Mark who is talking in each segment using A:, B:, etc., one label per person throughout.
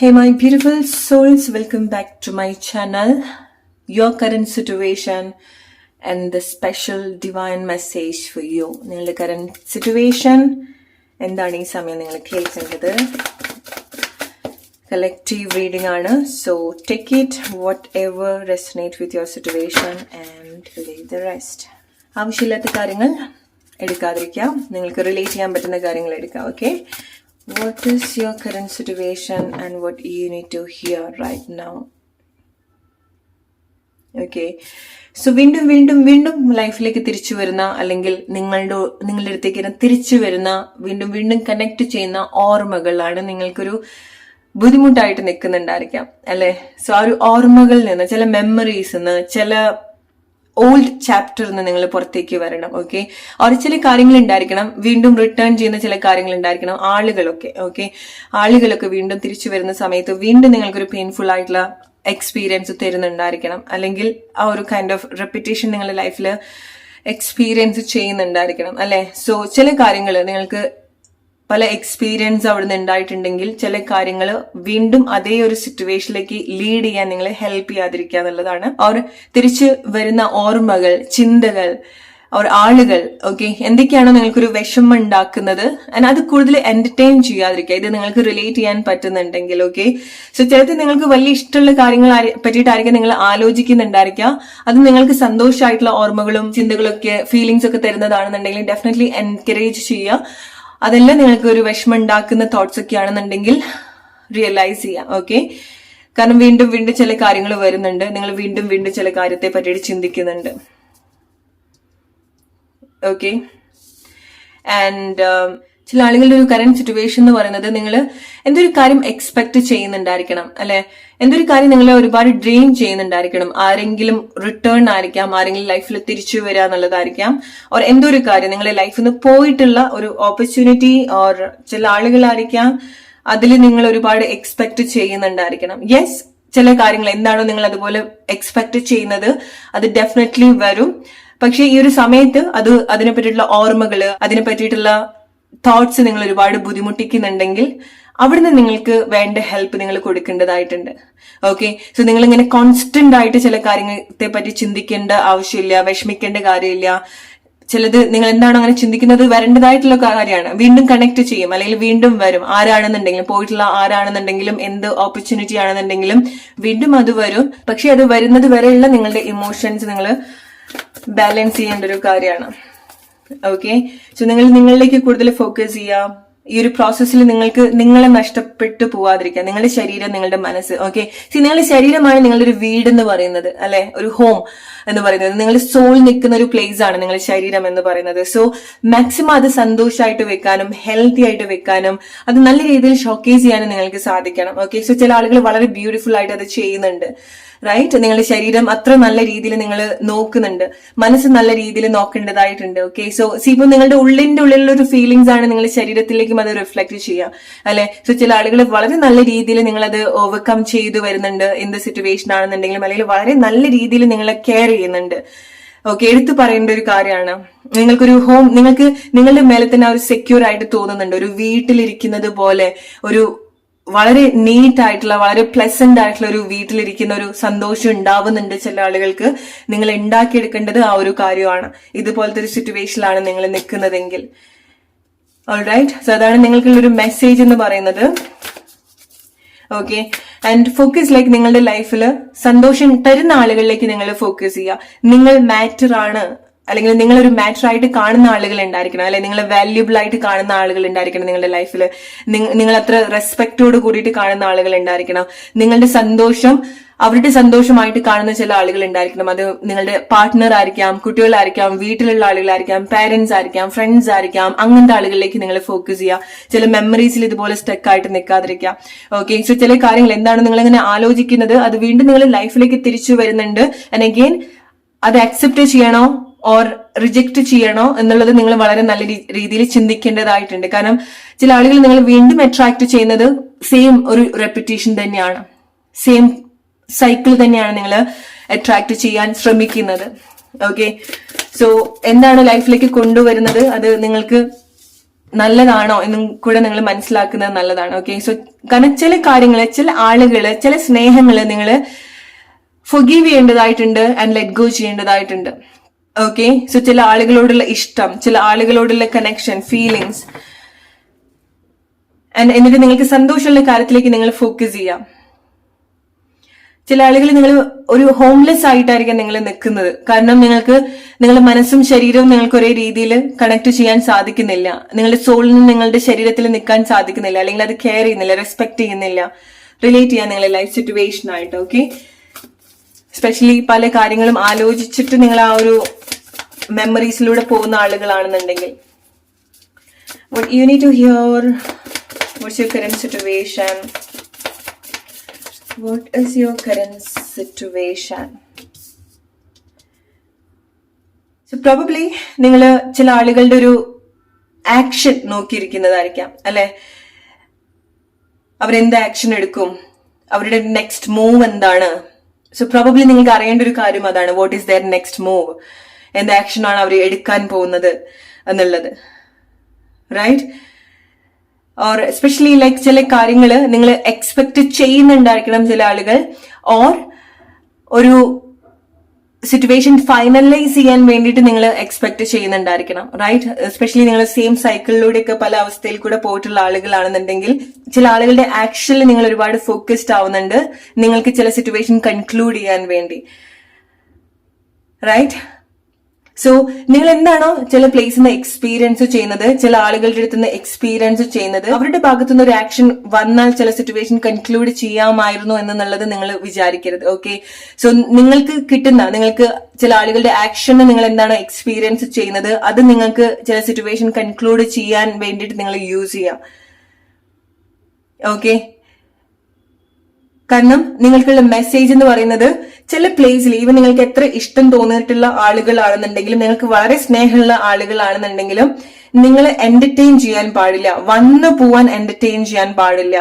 A: Hey my beautiful souls, welcome back to my channel. Your current situation and the special divine message for you. നിങ്ങളുടെ current situation എന്താണ് ഈ സമയം നിങ്ങൾ കേൾക്കേണ്ടത്? Collective reading ആണ്. So take it whatever resonate with your situation and leave the rest. ആവശ്യമില്ലാത്ത കാര്യങ്ങൾ എടുക്കാതിരിക്കുക. നിങ്ങൾക്ക് റിലേറ്റ് ചെയ്യാൻ പറ്റുന്ന കാര്യങ്ങൾ എടുക്കുക. Okay? What is your current situation and what you need to hear right now? Okay. So വീണ്ടും ലൈഫിലേക്ക് തിരിച്ചു വരുന്ന അല്ലെങ്കിൽ നിങ്ങളുടെ അടുത്തേക്ക് തിരിച്ചു വരുന്ന വീണ്ടും കണക്ട് ചെയ്യുന്ന ഓർമ്മകളാണ് നിങ്ങൾക്കൊരു ബുദ്ധിമുട്ടായിട്ട് നിൽക്കുന്നുണ്ടായിരിക്കാം അല്ലെ. സോ ആ ഒരു ഓർമ്മകളിൽ നിന്ന് ചില മെമ്മറീസ് നിന്ന് ചില ഓൾഡ് ചാപ്റ്ററിൽ നിന്ന് നിങ്ങൾ പുറത്തേക്ക് വരണം. ഓക്കെ, അവർ ചില കാര്യങ്ങൾ ഉണ്ടായിരിക്കണം, വീണ്ടും റിട്ടേൺ ചെയ്യുന്ന ചില കാര്യങ്ങൾ ഉണ്ടായിരിക്കണം. ആളുകളൊക്കെ വീണ്ടും തിരിച്ചു വരുന്ന സമയത്ത് വീണ്ടും നിങ്ങൾക്കൊരു പെയിൻഫുൾ ആയിട്ടുള്ള എക്സ്പീരിയൻസ് തരുന്നുണ്ടായിരിക്കണം, അല്ലെങ്കിൽ ആ ഒരു കൈൻഡ് ഓഫ് റെപ്പിറ്റേഷൻ നിങ്ങളുടെ ലൈഫിൽ എക്സ്പീരിയൻസ് ചെയ്യുന്നുണ്ടായിരിക്കണം അല്ലെ. സോ ചില കാര്യങ്ങൾ നിങ്ങൾക്ക് പല എക്സ്പീരിയൻസ് അവിടെ നിന്ന് ഉണ്ടായിട്ടുണ്ടെങ്കിൽ ചില കാര്യങ്ങൾ വീണ്ടും അതേ ഒരു സിറ്റുവേഷനിലേക്ക് ലീഡ് ചെയ്യാൻ നിങ്ങളെ ഹെൽപ്പ് ചെയ്യാതിരിക്കുക എന്നുള്ളതാണ്. അവർ തിരിച്ചു വരുന്ന ഓർമ്മകൾ, ചിന്തകൾ, ആളുകൾ, ഓക്കെ, എന്തൊക്കെയാണോ നിങ്ങൾക്കൊരു വിഷമം ഉണ്ടാക്കുന്നത് അത് കൂടുതൽ എന്റർടൈൻ ചെയ്യാതിരിക്കുക. ഇത് നിങ്ങൾക്ക് റിലേറ്റ് ചെയ്യാൻ പറ്റുന്നുണ്ടെങ്കിൽ ഓക്കെ. സോ ചിലത് നിങ്ങൾക്ക് വലിയ ഇഷ്ടമുള്ള കാര്യങ്ങൾ പറ്റിയിട്ടായിരിക്കും നിങ്ങൾ ആലോചിക്കുന്നുണ്ടായിരിക്കുക. അത് നിങ്ങൾക്ക് സന്തോഷമായിട്ടുള്ള ഓർമ്മകളും ചിന്തകളൊക്കെ ഫീലിംഗ്സ് ഒക്കെ തരുന്നതാണെന്നുണ്ടെങ്കിൽ ഡെഫിനറ്റ്ലി എൻകറേജ് ചെയ്യുക. അതെല്ലാം നിങ്ങൾക്ക് ഒരു വിഷമം ഉണ്ടാക്കുന്ന തോട്ട്സ് ഒക്കെ ആണെന്നുണ്ടെങ്കിൽ റിയലൈസ് ചെയ്യാം. ഓക്കെ, കാരണം വീണ്ടും ചില കാര്യങ്ങൾ വരുന്നുണ്ട്, നിങ്ങൾ വീണ്ടും ചില കാര്യത്തെ പറ്റിയിട്ട് ചിന്തിക്കുന്നുണ്ട്. ഓക്കെ, ആൻഡ് ചില ആളുകളുടെ ഒരു കറന്റ് സിറ്റുവേഷൻ എന്ന് പറയുന്നത് നിങ്ങൾ എന്തൊരു കാര്യം എക്സ്പെക്ട് ചെയ്യുന്നുണ്ടായിരിക്കണം അല്ലെ, എന്തൊരു കാര്യം നിങ്ങളെ ഒരുപാട് ഡ്രീം ചെയ്യുന്നുണ്ടായിരിക്കണം. ആരെങ്കിലും റിട്ടേൺ ആയിരിക്കാം, ആരെങ്കിലും ലൈഫിൽ തിരിച്ചു വരിക എന്നുള്ളതായിരിക്കാം, ഓർ എന്തൊരു കാര്യം നിങ്ങളുടെ ലൈഫിൽ നിന്ന് പോയിട്ടുള്ള ഒരു ഓപ്പർച്യൂണിറ്റി, ഓർ ചില ആളുകളായിരിക്കാം, അതിൽ നിങ്ങൾ ഒരുപാട് എക്സ്പെക്ട് ചെയ്യുന്നുണ്ടായിരിക്കണം. യെസ്, ചില കാര്യങ്ങൾ എന്താണോ നിങ്ങൾ അതുപോലെ എക്സ്പെക്ട് ചെയ്യുന്നത് അത് ഡെഫിനറ്റ്ലി വരും. പക്ഷെ ഈ ഒരു സമയത്ത് അതിനെ പറ്റിയിട്ടുള്ള ഓർമ്മകള്, അതിനെ പറ്റിയിട്ടുള്ള തോട്ട്സ് നിങ്ങൾ ഒരുപാട് ബുദ്ധിമുട്ടിക്കുന്നുണ്ടെങ്കിൽ അവിടുന്ന് നിങ്ങൾക്ക് വേണ്ട ഹെൽപ്പ് നിങ്ങൾ കൊടുക്കേണ്ടതായിട്ടുണ്ട്. ഓക്കെ, സോ നിങ്ങൾ ഇങ്ങനെ കോൺസ്റ്റന്റ് ആയിട്ട് ചില കാര്യങ്ങളെ പറ്റി ചിന്തിക്കേണ്ട ആവശ്യമില്ല, വിഷമിക്കേണ്ട കാര്യമില്ല. ചിലത് നിങ്ങൾ എന്താണോ അങ്ങനെ ചിന്തിക്കുന്നത് വരേണ്ടതായിട്ടുള്ള കാര്യമാണ്, വീണ്ടും കണക്ട് ചെയ്യും അല്ലെങ്കിൽ വീണ്ടും വരും. ആരാണെന്നുണ്ടെങ്കിലും പോയിട്ടുള്ള ആരാണെന്നുണ്ടെങ്കിലും എന്ത് ഓപ്പർച്യൂണിറ്റി ആണെന്നുണ്ടെങ്കിലും വീണ്ടും അത് വരും. പക്ഷെ അത് വരുന്നത് വരെയുള്ള നിങ്ങളുടെ ഇമോഷൻസ് നിങ്ങൾ ബാലൻസ് ചെയ്യേണ്ട ഒരു കാര്യമാണ്. ഓക്കെ, സോ നിങ്ങൾ നിങ്ങളിലേക്ക് കൂടുതൽ ഫോക്കസ് ചെയ്യാം. ഈ ഒരു പ്രോസസ്സിൽ നിങ്ങളെ നഷ്ടപ്പെട്ടു പോവാതിരിക്കുക, നിങ്ങളുടെ ശരീരം, നിങ്ങളുടെ മനസ്സ്. ഓക്കെ, നിങ്ങളുടെ ശരീരമാണ് നിങ്ങളുടെ ഒരു വീട് എന്ന് പറയുന്നത് അല്ലെ, ഒരു ഹോം എന്ന് പറയുന്നത്. നിങ്ങളുടെ സോൾ നിൽക്കുന്ന ഒരു പ്ലേസ് ആണ് നിങ്ങളുടെ ശരീരം എന്ന് പറയുന്നത്. സോ മാക്സിമം അത് സന്തോഷമായിട്ട് വെക്കാനും ഹെൽത്തി ആയിട്ട് വെക്കാനും അത് നല്ല രീതിയിൽ ഷോക്കേസ് ചെയ്യാനും നിങ്ങൾക്ക് സാധിക്കണം. ഓക്കെ, സോ ചില ആളുകൾ വളരെ ബ്യൂട്ടിഫുൾ ആയിട്ട് അത് ചെയ്യുന്നുണ്ട്, റൈറ്റ്. നിങ്ങളുടെ ശരീരം അത്ര നല്ല രീതിയിൽ നിങ്ങൾ നോക്കുന്നുണ്ട്, മനസ്സ് നല്ല രീതിയിൽ നോക്കേണ്ടതായിട്ടുണ്ട്. ഓക്കെ, സോ ഇപ്പൊ നിങ്ങളുടെ ഉള്ളിലുള്ള ഒരു ഫീലിംഗ്സ് ആണ് നിങ്ങളുടെ ശരീരത്തിലേക്കും അത് റിഫ്ലക്ട് ചെയ്യുക അല്ലെ. സോ ചില ആളുകൾ വളരെ നല്ല രീതിയിൽ നിങ്ങളത് ഓവർകം ചെയ്തു വരുന്നുണ്ട്, എന്ത് സിറ്റുവേഷൻ ആണെന്നുണ്ടെങ്കിലും, അല്ലെങ്കിൽ വളരെ നല്ല രീതിയിൽ നിങ്ങളെ കെയർ ചെയ്യുന്നുണ്ട്. ഓക്കെ, എടുത്തു പറയേണ്ട ഒരു കാര്യമാണ്. നിങ്ങൾക്കൊരു ഹോം, നിങ്ങൾക്ക് നിങ്ങളുടെ മേലെ തന്നെ ഒരു സെക്യൂർ ആയിട്ട് തോന്നുന്നുണ്ട്, ഒരു വീട്ടിലിരിക്കുന്നത് പോലെ, ഒരു വളരെ നീറ്റ് ആയിട്ടുള്ള വളരെ പ്ലസന്റ് ആയിട്ടുള്ള ഒരു വീട്ടിലിരിക്കുന്ന ഒരു സന്തോഷം ഉണ്ടാവുന്നുണ്ട് ചില ആളുകൾക്ക്. നിങ്ങൾ ഉണ്ടാക്കിയെടുക്കേണ്ടത് ആ ഒരു കാര്യമാണ്. ഇതുപോലത്തെ ഒരു സിറ്റുവേഷനിലാണ് നിങ്ങൾ നിൽക്കുന്നതെങ്കിൽ. ഓൾറൈറ്റ്, സോ അതാണ് നിങ്ങൾക്കുള്ള ഒരു മെസ്സേജ് എന്ന് പറയുന്നത്. ഓക്കെ, ആൻഡ് ഫോക്കസ് ലൈക്ക് നിങ്ങളുടെ ലൈഫിൽ സന്തോഷം തരുന്ന ആളുകളിലേക്ക് നിങ്ങൾ ഫോക്കസ് ചെയ്യുക. നിങ്ങൾ മാറ്റർ ആണ്, അല്ലെങ്കിൽ നിങ്ങളൊരു മാറ്റർ ആയിട്ട് കാണുന്ന ആളുകൾ ഉണ്ടായിരിക്കണം അല്ലെ, നിങ്ങളെ വാല്യുബിൾ ആയിട്ട് കാണുന്ന ആളുകൾ ഉണ്ടായിരിക്കണം നിങ്ങളുടെ ലൈഫിൽ. നിങ്ങൾ അത്ര റെസ്പെക്റ്റോട് കൂടിയിട്ട് കാണുന്ന ആളുകൾ ഉണ്ടായിരിക്കണം. നിങ്ങളുടെ സന്തോഷം അവരുടെ സന്തോഷമായിട്ട് കാണുന്ന ചില ആളുകൾ ഉണ്ടായിരിക്കണം. അത് നിങ്ങളുടെ പാർട്ട്ണർ ആയിരിക്കാം, കുട്ടികളായിരിക്കാം, വീട്ടിലുള്ള ആളുകളായിരിക്കാം, പാരന്റ്സ് ആയിരിക്കാം, ഫ്രണ്ട്സ് ആയിരിക്കാം. അങ്ങനത്തെ ആളുകളിലേക്ക് നിങ്ങൾ ഫോക്കസ് ചെയ്യുക. ചില മെമ്മറീസിൽ ഇതുപോലെ സ്റ്റക്ക് ആയിട്ട് നിൽക്കാതിരിക്കുക. ഓക്കെ, സോ ചില കാര്യങ്ങൾ എന്താണ് നിങ്ങൾ ഇങ്ങനെ ആലോചിക്കുന്നത് അത് വീണ്ടും നിങ്ങളുടെ ലൈഫിലേക്ക് തിരിച്ചു വരുന്നുണ്ട്. ആൻഡ് അഗെയിൻ അത് അക്സെപ്റ്റ് ചെയ്യണോ ഓർ റിജക്ട് ചെയ്യണോ എന്നുള്ളത് നിങ്ങൾ വളരെ നല്ല രീതിയിൽ ചിന്തിക്കേണ്ടതായിട്ടുണ്ട്. കാരണം ചില ആളുകൾ നിങ്ങൾ വീണ്ടും അട്രാക്ട് ചെയ്യുന്നത് സെയിം ഒരു റെപ്പിറ്റേഷൻ തന്നെയാണ്, സെയിം സൈക്കിൾ തന്നെയാണ് നിങ്ങൾ അട്രാക്ട് ചെയ്യാൻ ശ്രമിക്കുന്നത്. ഓക്കെ, സോ എന്താണ് ലൈഫിലേക്ക് കൊണ്ടുവരുന്നത് അത് നിങ്ങൾക്ക് നല്ലതാണോ എന്നും കൂടെ നിങ്ങൾ മനസ്സിലാക്കുന്നത് നല്ലതാണ്. ഓക്കെ, സോ കാരണം ചില കാര്യങ്ങള്, ചില ആളുകള്, ചില സ്നേഹങ്ങള് നിങ്ങൾ ഫൊഗീവ് ചെയ്യേണ്ടതായിട്ടുണ്ട് ആൻഡ് ലെറ്റ് ഗോ ചെയ്യേണ്ടതായിട്ടുണ്ട്. ഓക്കെ, സോ ചില ആളുകളോടുള്ള ഇഷ്ടം, ചില ആളുകളോടുള്ള കണക്ഷൻ, ഫീലിങ്സ്, എന്നിട്ട് നിങ്ങൾക്ക് സന്തോഷമുള്ള കാര്യത്തിലേക്ക് നിങ്ങൾ ഫോക്കസ് ചെയ്യാം. ചില ആളുകൾ നിങ്ങൾ ഒരു ഹോംലെസ് ആയിട്ടായിരിക്കും നിങ്ങൾ നിൽക്കുന്നത്. കാരണം നിങ്ങൾക്ക് നിങ്ങളുടെ മനസ്സും ശരീരവും നിങ്ങൾക്ക് ഒരേ രീതിയിൽ കണക്ട് ചെയ്യാൻ സാധിക്കുന്നില്ല. നിങ്ങളുടെ സോളിന് നിങ്ങളുടെ ശരീരത്തിൽ നിൽക്കാൻ സാധിക്കുന്നില്ല, അല്ലെങ്കിൽ അത് കെയർ ചെയ്യുന്നില്ല, റെസ്പെക്ട് ചെയ്യുന്നില്ല, റിലേറ്റ് ചെയ്യാൻ നിങ്ങളുടെ ലൈഫ് സിറ്റുവേഷൻ ആയിട്ട്. ഓക്കെ, എസ്പെഷ്യലി പല കാര്യങ്ങളും ആലോചിച്ചിട്ട് നിങ്ങൾ ആ ഒരു മെമ്മറീസിലൂടെ പോകുന്ന ആളുകളാണെന്നുണ്ടെങ്കിൽ, what you need to hear, what's your current situation, what is your current situation. So probably നിങ്ങൾ ചില ആളുകളുടെ ഒരു ആക്ഷൻ നോക്കിയിരിക്കുന്നതായിരിക്കാം അല്ലെ. അവരെന്ത് ആക്ഷൻ എടുക്കും, അവരുടെ നെക്സ്റ്റ് മൂവ് എന്താണ്. സോ പ്രോബബ്ലി നിങ്ങൾക്ക് അറിയേണ്ട ഒരു കാര്യം അതാണ്, what is their next move, എന്ത് ആക്ഷൻ ആണ് അവർ എടുക്കാൻ പോകുന്നത് എന്നുള്ളത്. റൈറ്റ്, ഓർ എസ്പെഷ്യലി ലൈക്ക് ചില കാര്യങ്ങൾ നിങ്ങൾ എക്സ്പെക്ട് ചെയ്യുന്നുണ്ടായിരിക്കണം ചില ആളുകൾ, ഓർ ഒരു സിറ്റുവേഷൻ ഫൈനലൈസ് ചെയ്യാൻ വേണ്ടിയിട്ട് നിങ്ങൾ എക്സ്പെക്ട് ചെയ്യുന്നുണ്ടായിരിക്കണം. റൈറ്റ്, എസ്പെഷ്യലി നിങ്ങൾ സെയിം സൈക്കിളിലൂടെയൊക്കെ പല അവസ്ഥയിൽ കൂടെ പോയിട്ടുള്ള ആളുകളാണെന്നുണ്ടെങ്കിൽ ചില ആളുകളുടെ ആക്ഷനിൽ നിങ്ങൾ ഒരുപാട് ഫോക്കസ്ഡ് ആവുന്നുണ്ട് നിങ്ങൾക്ക് ചില സിറ്റുവേഷൻ കൺക്ലൂഡ് ചെയ്യാൻ വേണ്ടി. റൈറ്റ്, സോ നിങ്ങൾ എന്താണോ ചില പ്ലേസിൽ നിന്ന് എക്സ്പീരിയൻസ് ചെയ്യുന്നത്, ചില ആളുകളുടെ അടുത്ത് നിന്ന് എക്സ്പീരിയൻസ് ചെയ്യുന്നത്, അവരുടെ ഭാഗത്തുനിന്ന് ഒരു ആക്ഷൻ വന്നാൽ ചില സിറ്റുവേഷൻ കൺക്ലൂഡ് ചെയ്യാമായിരുന്നു എന്നുള്ളത് നിങ്ങൾ വിചാരിക്കരുത്. ഓക്കെ, സോ നിങ്ങൾക്ക് കിട്ടുന്ന, നിങ്ങൾക്ക് ചില ആളുകളുടെ ആക്ഷന് നിങ്ങൾ എന്താണ് എക്സ്പീരിയൻസ് ചെയ്യുന്നത്, അത് നിങ്ങൾക്ക് ചില സിറ്റുവേഷൻ കൺക്ലൂഡ് ചെയ്യാൻ വേണ്ടിയിട്ട് നിങ്ങൾ യൂസ് ചെയ്യാം. ഓക്കെ, കാരണം നിങ്ങൾക്കുള്ള മെസ്സേജ് എന്ന് പറയുന്നത് ചില പ്ലേസിൽ ഈവൻ നിങ്ങൾക്ക് എത്ര ഇഷ്ടം തോന്നിയിട്ടുള്ള ആളുകളാണെന്നുണ്ടെങ്കിലും, നിങ്ങൾക്ക് വളരെ സ്നേഹമുള്ള ആളുകളാണെന്നുണ്ടെങ്കിലും നിങ്ങൾ എന്റർടൈൻ ചെയ്യാൻ പാടില്ല, വന്നു പോവാൻ എന്റർടൈൻ ചെയ്യാൻ പാടില്ല.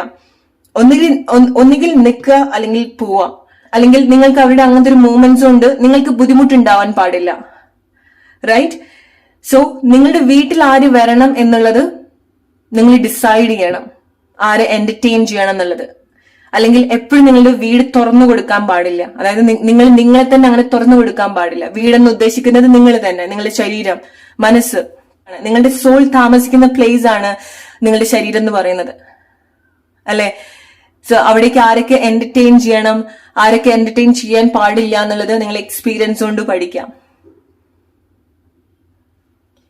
A: ഒന്നുകിൽ നിൽക്കുക അല്ലെങ്കിൽ പോവാ, അല്ലെങ്കിൽ നിങ്ങൾക്ക് അവരുടെ അങ്ങനത്തെ ഒരു മൂവ്മെന്റ്സ് കൊണ്ട് നിങ്ങൾക്ക് ബുദ്ധിമുട്ടുണ്ടാവാൻ പാടില്ല. റൈറ്റ്, സോ നിങ്ങളുടെ വീട്ടിൽ ആര് വരണം എന്നുള്ളത് നിങ്ങൾ ഡിസൈഡ് ചെയ്യണം, ആരെ എന്റർടൈൻ ചെയ്യണം എന്നുള്ളത്. അല്ലെങ്കിൽ എപ്പോഴും നിങ്ങളുടെ വീട് തുറന്നു കൊടുക്കാൻ പാടില്ല. അതായത് നിങ്ങൾ നിങ്ങളെ തന്നെ അങ്ങനെ തുറന്നു കൊടുക്കാൻ പാടില്ല. വീടെന്ന് ഉദ്ദേശിക്കുന്നത് നിങ്ങൾ തന്നെ, നിങ്ങളുടെ ശരീരം, മനസ്സ്, നിങ്ങളുടെ സോൾ താമസിക്കുന്ന പ്ലേസ് ആണ് നിങ്ങളുടെ ശരീരം എന്ന് പറയുന്നത് അല്ലെ. സോ അവിടേക്ക് ആരൊക്കെ എന്റർടൈൻ ചെയ്യണം, ആരൊക്കെ എന്റർടൈൻ ചെയ്യാൻ പാടില്ല എന്നുള്ളത് നിങ്ങൾ എക്സ്പീരിയൻസ് കൊണ്ട് പഠിക്കാം.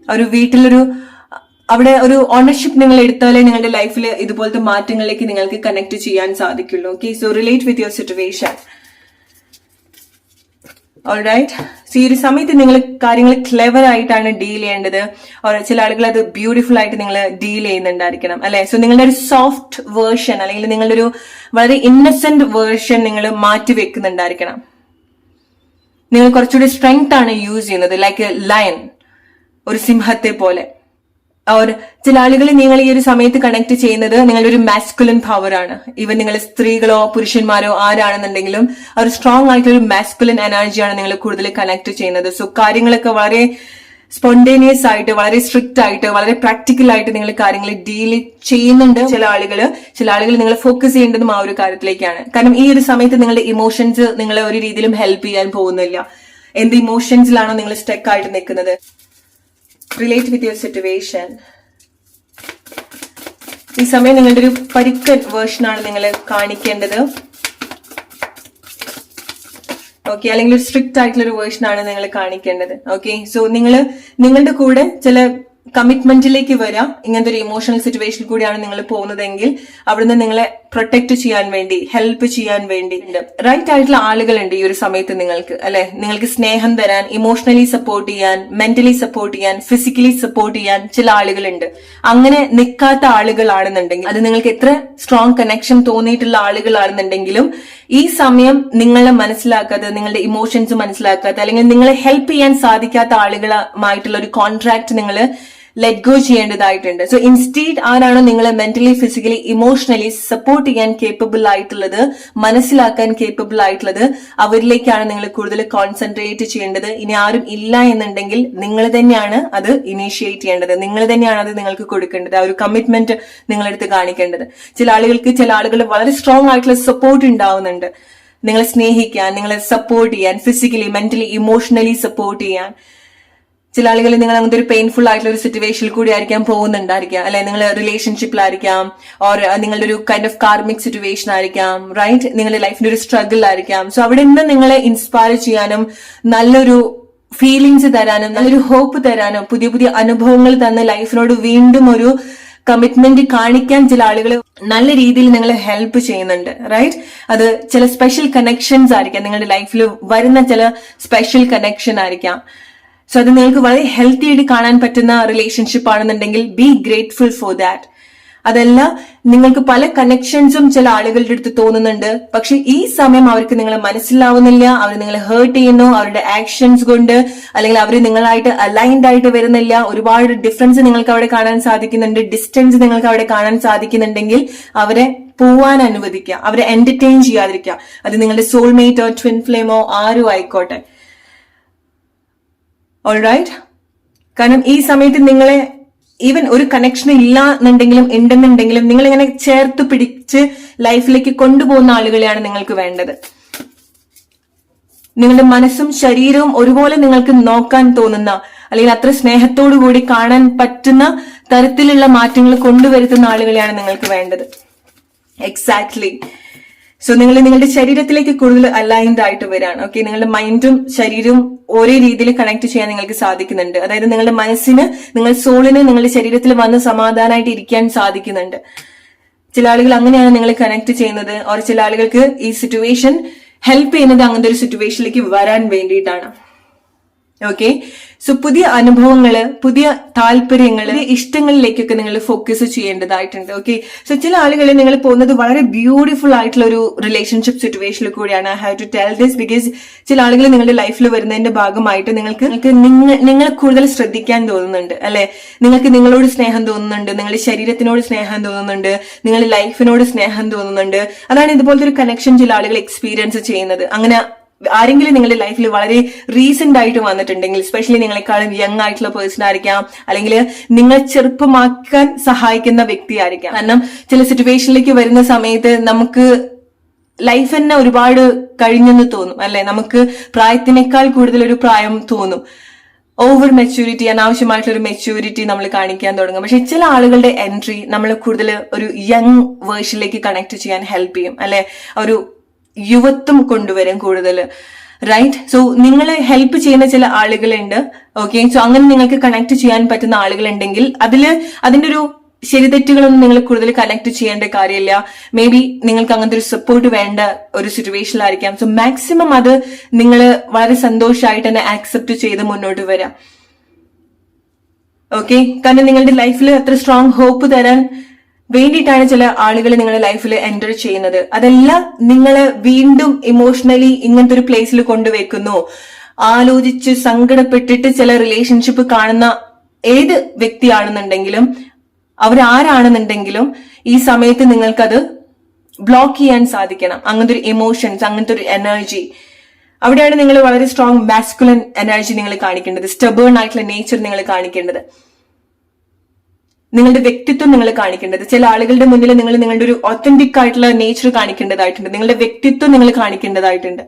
A: ഒരു വീട്ടിലൊരു അവിടെ ഒരു ഓണർഷിപ്പ് നിങ്ങൾ എടുത്താലേ നിങ്ങളുടെ ലൈഫിൽ ഇതുപോലത്തെ മാറ്റങ്ങളിലേക്ക് നിങ്ങൾക്ക് കണക്ട് ചെയ്യാൻ സാധിക്കുള്ളൂ. Okay, so relate with your situation. Alright, so ഈ ഒരു സമയത്ത് നിങ്ങൾ കാര്യങ്ങൾ ക്ലെവർ ആയിട്ടാണ് ഡീൽ ചെയ്യേണ്ടത്. ചില ആളുകൾ അത് ബ്യൂട്ടിഫുൾ ആയിട്ട് നിങ്ങൾ ഡീൽ ചെയ്യുന്നുണ്ടായിരിക്കണം അല്ലെ. സോ നിങ്ങളുടെ ഒരു സോഫ്റ്റ് വേർഷൻ അല്ലെങ്കിൽ നിങ്ങളുടെ ഒരു വളരെ ഇന്നസെന്റ് വേർഷൻ നിങ്ങൾ മാറ്റി വെക്കുന്നുണ്ടായിരിക്കണം. നിങ്ങൾ കുറച്ചുകൂടി സ്ട്രെങ്ത് ആണ് യൂസ് ചെയ്യുന്നത്, ലൈക്ക് എ ലയൺ, ഒരു സിംഹത്തെ പോലെ. ചില ആളുകൾ നിങ്ങൾ ഈ ഒരു സമയത്ത് കണക്ട് ചെയ്യുന്നത് നിങ്ങളുടെ ഒരു മാസ്കുലിൻ പവർ ആണ്. ഈവൻ നിങ്ങൾ സ്ത്രീകളോ പുരുഷന്മാരോ ആരാണെന്നുണ്ടെങ്കിലും ഒരു സ്ട്രോങ് ആയിട്ടുള്ള ഒരു മാസ്കുലിൻ എനർജിയാണ് നിങ്ങൾ കൂടുതൽ കണക്ട് ചെയ്യുന്നത്. സോ കാര്യങ്ങളൊക്കെ വളരെ സ്പോണ്ടേനിയസ് ആയിട്ട്, വളരെ സ്ട്രിക്റ്റ് ആയിട്ട്, വളരെ പ്രാക്ടിക്കൽ ആയിട്ട് നിങ്ങൾ കാര്യങ്ങൾ ഡീൽ ചെയ്യുന്നുണ്ട്. ചില ആളുകൾ നിങ്ങൾ ഫോക്കസ് ചെയ്യേണ്ടതും ആ ഒരു കാര്യത്തിലേക്കാണ്. കാരണം ഈ ഒരു സമയത്ത് നിങ്ങളുടെ ഇമോഷൻസ് നിങ്ങളെ ഒരു രീതിയിലും ഹെൽപ്പ് ചെയ്യാൻ പോകുന്നില്ല. എന്ത് ഇമോഷൻസിലാണോ നിങ്ങൾ സ്റ്റക്ക് ആയിട്ട് നിൽക്കുന്നത്. Relate with your situation. ഈ സമയം നിങ്ങളുടെ ഒരു പരിക്കൻ വേർഷനാണ് നിങ്ങൾ കാണിക്കേണ്ടത്. ഓക്കെ, അല്ലെങ്കിൽ ഒരു സ്ട്രിക്റ്റ് ആയിട്ടുള്ള ഒരു വേർഷനാണ് നിങ്ങൾ കാണിക്കേണ്ടത്. ഓക്കെ, സോ നിങ്ങളുടെ കൂടെ ചില കമ്മിറ്റ്മെന്റിലേക്ക് വരാം. ഇങ്ങനത്തെ ഒരു ഇമോഷണൽ സിറ്റുവേഷൻ കൂടിയാണ് നിങ്ങൾ പോകുന്നതെങ്കിൽ അവിടുന്ന് നിങ്ങളെ പ്രൊട്ടക്ട് ചെയ്യാൻ വേണ്ടി, ഹെൽപ്പ് ചെയ്യാൻ വേണ്ടി റൈറ്റ് ആയിട്ടുള്ള ആളുകളുണ്ട് ഈ ഒരു സമയത്ത് നിങ്ങൾക്ക് അല്ലെ. നിങ്ങൾക്ക് സ്നേഹം തരാൻ, ഇമോഷണലി സപ്പോർട്ട് ചെയ്യാൻ, മെന്റലി സപ്പോർട്ട് ചെയ്യാൻ, ഫിസിക്കലി സപ്പോർട്ട് ചെയ്യാൻ ചില ആളുകളുണ്ട്. അങ്ങനെ നിൽക്കാത്ത ആളുകളാണെന്നുണ്ടെങ്കിൽ, അത് നിങ്ങൾക്ക് എത്ര സ്ട്രോങ് കണക്ഷൻ തോന്നിയിട്ടുള്ള ആളുകളാണെന്നുണ്ടെങ്കിലും ഈ സമയം നിങ്ങളെ മനസ്സിലാക്കാത്ത, നിങ്ങളുടെ ഇമോഷൻസ് മനസ്സിലാക്കാത്ത, അല്ലെങ്കിൽ നിങ്ങളെ ഹെൽപ്പ് ചെയ്യാൻ സാധിക്കാത്ത ആളുകളുമായിട്ടുള്ള ഒരു കോൺട്രാക്ട് നിങ്ങൾ ലെറ്റ് ഗോ ചെയ്യേണ്ടതായിട്ടുണ്ട്. സോ ഇൻസ്റ്റീഡ് ആരാണോ നിങ്ങളെ മെന്റലി ഫിസിക്കലി ഇമോഷണലി സപ്പോർട്ട് ചെയ്യാൻ കേപ്പബിൾ ആയിട്ടുള്ളത്, മനസ്സിലാക്കാൻ കേപ്പബിൾ ആയിട്ടുള്ളത്, അവരിലേക്കാണ് നിങ്ങൾ കൂടുതൽ കോൺസെൻട്രേറ്റ് ചെയ്യേണ്ടത്. ഇനി ആരും ഇല്ല എന്നുണ്ടെങ്കിൽ നിങ്ങൾ തന്നെയാണ് അത് ഇനീഷ്യേറ്റ് ചെയ്യേണ്ടത്, നിങ്ങൾ തന്നെയാണ് അത് നിങ്ങൾക്ക് കൊടുക്കേണ്ടത്, ആ ഒരു കമ്മിറ്റ്മെന്റ് നിങ്ങളെടുത്ത് കാണിക്കേണ്ടത്. ചില ആളുകൾ വളരെ സ്ട്രോങ് ആയിട്ടുള്ള സപ്പോർട്ട് ഉണ്ടാവുന്നുണ്ട്, നിങ്ങളെ സ്നേഹിക്കാൻ, നിങ്ങളെ സപ്പോർട്ട് ചെയ്യാൻ, ഫിസിക്കലി മെന്റലി ഇമോഷണലി സപ്പോർട്ട് ചെയ്യാൻ. ചില ആളുകൾ നിങ്ങൾ അങ്ങനത്തെ ഒരു പെയിൻഫുൾ ആയിട്ടുള്ള ഒരു സിറ്റുവേഷനിൽ കൂടി ആയിരിക്കാം പോകുന്നുണ്ടായിരിക്കാം, അല്ലെ നിങ്ങൾ റിലേഷൻഷിപ്പിലായിരിക്കാം, ഓർ നിങ്ങളുടെ ഒരു കൈൻഡ് ഓഫ് കാർമിക് സിറ്റുവേഷൻ ആയിരിക്കാം, റൈറ്റ്, നിങ്ങളുടെ ലൈഫിന്റെ ഒരു സ്ട്രഗിൾ ആയിരിക്കാം. സോ അവിടെ നിന്ന് നിങ്ങളെ ഇൻസ്പയർ ചെയ്യാനും നല്ലൊരു ഫീലിങ്സ് തരാനും നല്ലൊരു ഹോപ്പ് തരാനും പുതിയ പുതിയ അനുഭവങ്ങൾ തന്ന് ലൈഫിനോട് വീണ്ടും ഒരു കമ്മിറ്റ്മെന്റ് കാണിക്കാൻ ചില ആളുകൾ നല്ല രീതിയിൽ നിങ്ങളെ ഹെൽപ്പ് ചെയ്യുന്നുണ്ട്, റൈറ്റ്. അത് ചില സ്പെഷ്യൽ കണക്ഷൻസ് ആയിരിക്കാം, നിങ്ങളുടെ ലൈഫിൽ വരുന്ന ചില സ്പെഷ്യൽ കണക്ഷൻ ആയിരിക്കാം. സോ അത് നിങ്ങൾക്ക് വളരെ ഹെൽത്തി ആയിട്ട് കാണാൻ പറ്റുന്ന റിലേഷൻഷിപ്പ് ആണെന്നുണ്ടെങ്കിൽ ബി ഗ്രേറ്റ്ഫുൾ ഫോർ ദാറ്റ്. അതല്ല, നിങ്ങൾക്ക് പല കണക്ഷൻസും ചില ആളുകളുടെ അടുത്ത് തോന്നുന്നുണ്ട്, പക്ഷെ ഈ സമയം അവർക്ക് നിങ്ങളെ മനസ്സിലാവുന്നില്ല, അവർ നിങ്ങളെ ഹേർട്ട് ചെയ്യുന്നു അവരുടെ ആക്ഷൻസ് കൊണ്ട്, അല്ലെങ്കിൽ അവർ നിങ്ങളായിട്ട് അലൈൻഡ് ആയിട്ട് വരുന്നില്ല, ഒരുപാട് ഡിഫറൻസ് നിങ്ങൾക്ക് അവിടെ കാണാൻ സാധിക്കുന്നുണ്ട്, ഡിസ്റ്റൻസ് നിങ്ങൾക്ക് അവിടെ കാണാൻ സാധിക്കുന്നുണ്ടെങ്കിൽ അവരെ പോവാൻ അനുവദിക്കുക, അവരെ എന്റർടൈൻ ചെയ്യാതിരിക്കുക. അത് നിങ്ങളുടെ സോൾമേറ്റോ ട്വിൻ ഫ്ലെയിമോ ആരും ആയിക്കോട്ടെ. ഓൾറൈറ്റ്. കാരണം ഈ സമയത്ത് നിങ്ങളെ ഈവൻ ഒരു കണക്ഷൻ ഇല്ല എന്നുണ്ടെങ്കിലും ഉണ്ടെന്നുണ്ടെങ്കിലും നിങ്ങൾ ഇങ്ങനെ ചേർത്ത് പിടിച്ച് ലൈഫിലേക്ക് കൊണ്ടുപോകുന്ന ആളുകളെയാണ് നിങ്ങൾക്ക് വേണ്ടത്. നിങ്ങളുടെ മനസ്സും ശരീരവും ഒരുപോലെ നിങ്ങൾക്ക് നോക്കാൻ തോന്നുന്ന, അല്ലെങ്കിൽ അത്ര സ്നേഹത്തോടു കൂടി കാണാൻ പറ്റുന്ന തരത്തിലുള്ള മാറ്റങ്ങൾ കൊണ്ടുവരുത്തുന്ന ആളുകളെയാണ് നിങ്ങൾക്ക് വേണ്ടത്. എക്സാക്ട്ലി. സോ നിങ്ങൾ നിങ്ങളുടെ ശരീരത്തിലേക്ക് കൂടുതൽ അലൈൻഡ് ആയിട്ട് വരാണ്. ഓക്കെ, നിങ്ങളുടെ മൈൻഡും ശരീരവും ഒരേ രീതിയിൽ കണക്ട് ചെയ്യാൻ നിങ്ങൾക്ക് സാധിക്കുന്നുണ്ട്. അതായത് നിങ്ങളുടെ മനസ്സിന്, നിങ്ങളുടെ സോളിന് നിങ്ങളുടെ ശരീരത്തിൽ വന്ന് സമാധാനമായിട്ട് ഇരിക്കാൻ സാധിക്കുന്നുണ്ട്. ചില ആളുകൾ അങ്ങനെയാണ് നിങ്ങൾ കണക്ട് ചെയ്യുന്നത്, ഓർ ചില ആളുകൾക്ക് ഈ സിറ്റുവേഷൻ ഹെൽപ്പ് ചെയ്യുന്നത് അങ്ങനത്തെ ഒരു സിറ്റുവേഷനിലേക്ക് വരാൻ വേണ്ടിയിട്ടാണ്. ഓക്കെ. സോ പുതിയ അനുഭവങ്ങള്, പുതിയ താല്പര്യങ്ങള്, ഇഷ്ടങ്ങളിലേക്കൊക്കെ നിങ്ങൾ ഫോക്കസ് ചെയ്യേണ്ടതായിട്ടുണ്ട്. ഓക്കെ. സോ ചില ആളുകളെ നിങ്ങൾ പോകുന്നത് വളരെ ബ്യൂട്ടിഫുൾ ആയിട്ടുള്ള ഒരു റിലേഷൻഷിപ്പ് സിറ്റുവേഷനിൽ കൂടിയാണ്. I have to tell this because ചില ആളുകൾ നിങ്ങളുടെ ലൈഫിൽ വരുന്നതിന്റെ ഭാഗമായിട്ട് നിങ്ങൾ കൂടുതൽ ശ്രദ്ധിക്കാൻ തോന്നുന്നുണ്ട്, അല്ലെ? നിങ്ങൾക്ക് നിങ്ങളോട് സ്നേഹം തോന്നുന്നുണ്ട്, നിങ്ങളുടെ ശരീരത്തിനോട് സ്നേഹം തോന്നുന്നുണ്ട്, നിങ്ങളുടെ ലൈഫിനോട് സ്നേഹം തോന്നുന്നുണ്ട്. അതാണ് ഇതുപോലത്തെ ഒരു കണക്ഷൻ ചില ആളുകൾ എക്സ്പീരിയൻസ് ചെയ്യുന്നത്. അങ്ങനെ ആരെങ്കിലും നിങ്ങളുടെ ലൈഫിൽ വളരെ റീസെന്റ് ആയിട്ട് വന്നിട്ടുണ്ടെങ്കിൽ, സ്പെഷ്യലി നിങ്ങളെക്കാളും യങ് ആയിട്ടുള്ള പേഴ്സൺ ആയിരിക്കാം, അല്ലെങ്കിൽ നിങ്ങൾ ചെറുപ്പമാക്കാൻ സഹായിക്കുന്ന വ്യക്തി ആയിരിക്കാം. കാരണം ചില സിറ്റുവേഷനിലേക്ക് വരുന്ന സമയത്ത് നമുക്ക് ലൈഫ് തന്നെ ഒരുപാട് കഴിഞ്ഞെന്ന് തോന്നും, അല്ലെ? നമുക്ക് പ്രായത്തിനേക്കാൾ കൂടുതൽ ഒരു പ്രായം തോന്നും. ഓവർ മെച്യൂരിറ്റി, അനാവശ്യമായിട്ടുള്ള ഒരു മെച്യൂരിറ്റി നമ്മൾ കാണിക്കാൻ തുടങ്ങും. പക്ഷെ ചില ആളുകളുടെ എൻട്രി നമ്മളെ കൂടുതൽ ഒരു യങ് വേർഷനിലേക്ക് കണക്ട് ചെയ്യാൻ ഹെൽപ്പ് ചെയ്യും, അല്ലെ? ഒരു യുവത്വം കൊണ്ടുവരും കൂടുതൽ, റൈറ്റ്. സോ നിങ്ങളെ ഹെൽപ്പ് ചെയ്യുന്ന ചില ആളുകളുണ്ട്. ഓക്കെ. സോ അങ്ങനെ നിങ്ങൾക്ക് കണക്ട് ചെയ്യാൻ പറ്റുന്ന ആളുകളുണ്ടെങ്കിൽ അതിന്റെ ഒരു ശരിതെറ്റുകളൊന്നും നിങ്ങൾ കൂടുതൽ കണക്ട് ചെയ്യേണ്ട കാര്യമില്ല. മേ ബി നിങ്ങൾക്ക് അങ്ങനത്തെ ഒരു സപ്പോർട്ട് വേണ്ട ഒരു സിറ്റുവേഷനിലായിരിക്കാം. സോ മാക്സിമം അത് നിങ്ങൾ വളരെ സന്തോഷമായിട്ട് തന്നെ ആക്സെപ്റ്റ് ചെയ്ത് മുന്നോട്ട് വരാം. ഓക്കെ. കാരണം നിങ്ങളുടെ ലൈഫിൽ അത്ര സ്ട്രോങ് ഹോപ്പ് തരാൻ വേണ്ടിയിട്ടാണ് ചില ആളുകൾ നിങ്ങളുടെ ലൈഫിൽ എൻ്റർ ചെയ്യുന്നത്. അതെല്ലാം നിങ്ങളെ വീണ്ടും ഇമോഷണലി ഇങ്ങനത്തെ ഒരു പ്ലേസിൽ കൊണ്ടുവെക്കുന്നു. ആലോചിച്ച് സങ്കടപ്പെട്ടിട്ട് ചില റിലേഷൻഷിപ്പ് കാണുന്ന ഏത് വ്യക്തിയാണെന്നുണ്ടെങ്കിലും, അവരാരാണെന്നുണ്ടെങ്കിലും, ഈ സമയത്ത് നിങ്ങൾക്കത് ബ്ലോക്ക് ചെയ്യാൻ സാധിക്കണം. അങ്ങനത്തെ ഒരു ഇമോഷൻസ്, അങ്ങനത്തെ ഒരു എനർജി, അവിടെയാണ് നിങ്ങൾ വളരെ സ്ട്രോങ് മാസ്കുലൻ എനർജി നിങ്ങൾ കാണിക്കേണ്ടത്, സ്റ്റബേൺ ആയിട്ടുള്ള നേച്ചർ നിങ്ങൾ കാണിക്കേണ്ടത്, നിങ്ങളുടെ വ്യക്തിത്വം നിങ്ങൾ കാണിക്കേണ്ടത്. ചില ആളുകളുടെ മുന്നിൽ നിങ്ങൾ നിങ്ങളുടെ ഒരു ഒത്തന്റിക് ആയിട്ടുള്ള നേച്ചർ കാണിക്കേണ്ടതായിട്ടുണ്ട്, നിങ്ങളുടെ വ്യക്തിത്വം നിങ്ങൾ കാണിക്കേണ്ടതായിട്ടുണ്ട്,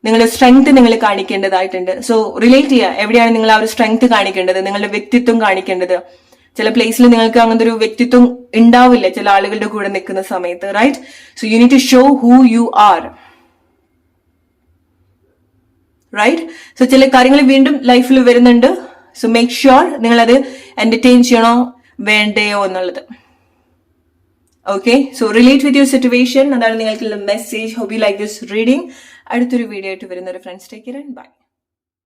A: നിങ്ങളുടെ സ്ട്രെങ്ത് നിങ്ങൾ കാണിക്കേണ്ടതായിട്ടുണ്ട്. സോ റിലേറ്റ് ചെയ്യുക, എവിടെയാണ് നിങ്ങൾ ആ ഒരു സ്ട്രെങ്ത് കാണിക്കേണ്ടത്, നിങ്ങളുടെ വ്യക്തിത്വം കാണിക്കേണ്ടത്. ചില പ്ലേസിൽ നിങ്ങൾക്ക് അങ്ങനത്തെ ഒരു വ്യക്തിത്വം ഉണ്ടാവില്ല ചില ആളുകളുടെ കൂടെ നിൽക്കുന്ന സമയത്ത്, right. So you need to show who you are, right. So ചില കാര്യങ്ങൾ വീണ്ടും ലൈഫിൽ വരുന്നുണ്ട്. സോ മേക്ക് ഷുവർ നിങ്ങളത് എന്റർടൈൻ ചെയ്യണോ വേണ്ടയോ എന്നുള്ളത്. Okay. So relate with your situation. അതാണ് നിങ്ങൾക്കുള്ള message. Hope you like this reading. അടുത്തൊരു വീഡിയോ ആയിട്ട് വരുന്ന ഒരു friends, take care and by.